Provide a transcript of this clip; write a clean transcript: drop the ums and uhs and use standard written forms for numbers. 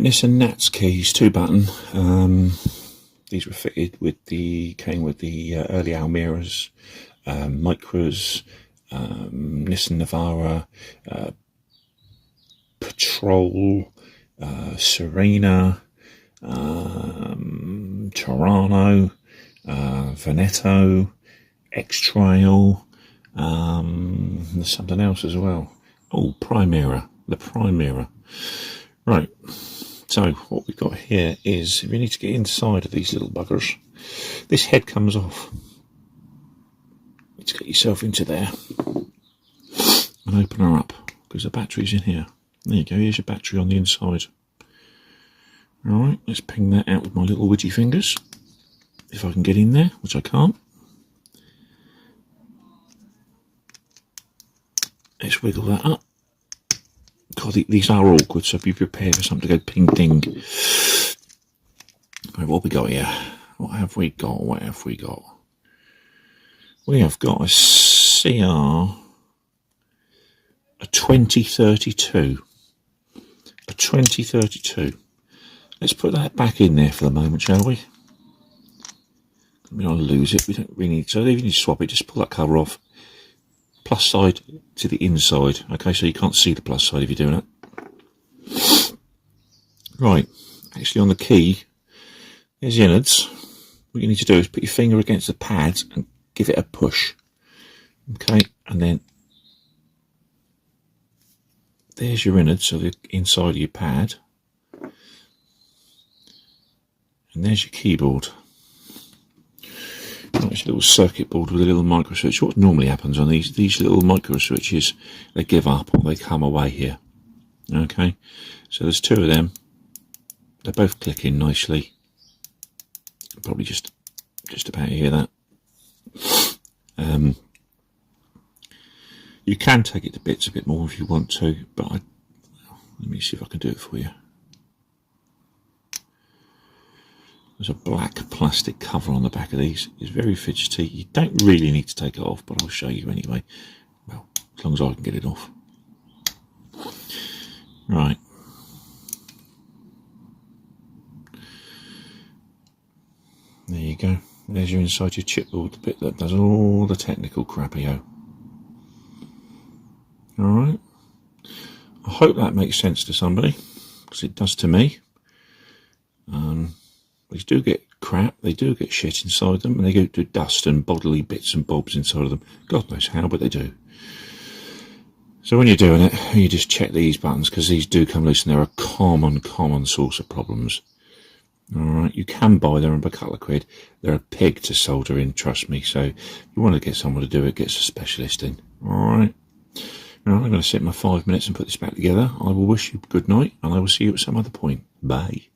Nissan Nats keys, 2-button. These were fitted with came with the early Almiras, Micras, Nissan Navara, Patrol, Serena, Toronto, Veneto, X-Trail, there's something else as well. Oh, Primera, the Primera. Right, so what we've got here is, we need to get inside of these little buggers. This head comes off. Let's get yourself into there and open her up, because the battery's in here. There you go, here's your battery on the inside. Alright, let's ping that out with my little widgy fingers, if I can get in there, which I can't. Let's wiggle that up. God, these are awkward, so be prepared for something to go ping ding. Right, what have we got here? What have we got? What have we got? We have got a CR, a 2032. A 2032. Let's put that back in there for the moment, shall we? We don't want to lose it. We don't really need, so even if you swap it, just pull that cover off. Plus side to the inside. Okay, so you can't see the plus side if you're doing it. Right, actually on the key, there's the innards. What you need to do is put your finger against the pads and give it a push. Okay, and then there's your innards, so the inside of your pad. And there's your keyboard. It's a little circuit board with a little micro switch. What normally happens on these little micro switches, they give up or they come away here. Okay, so there's 2 of them. They both click in nicely. Probably just about hear that. You can take it to bits a bit more if you want to, but let me see if I can do it for you. There's a black plastic cover on the back of these. It's very fidgety. You don't really need to take it off, but I'll show you anyway. Well, as long as I can get it off. Right. There you go. There's your inside your chipboard, the bit that does all the technical crappio. Alright. I hope that makes sense to somebody, because it does to me. These do get crap, they do get shit inside them, and they go to dust and bodily bits and bobs inside of them. God knows how, but they do. So when you're doing it, you just check these buttons, because these do come loose, and they're a common source of problems. Alright, you can buy them for a couple of quid. They're a pig to solder in, trust me. So if you want to get someone to do it, get a specialist in. Alright. Now I'm going to sit my 5 minutes and put this back together. I will wish you good night, and I will see you at some other point. Bye.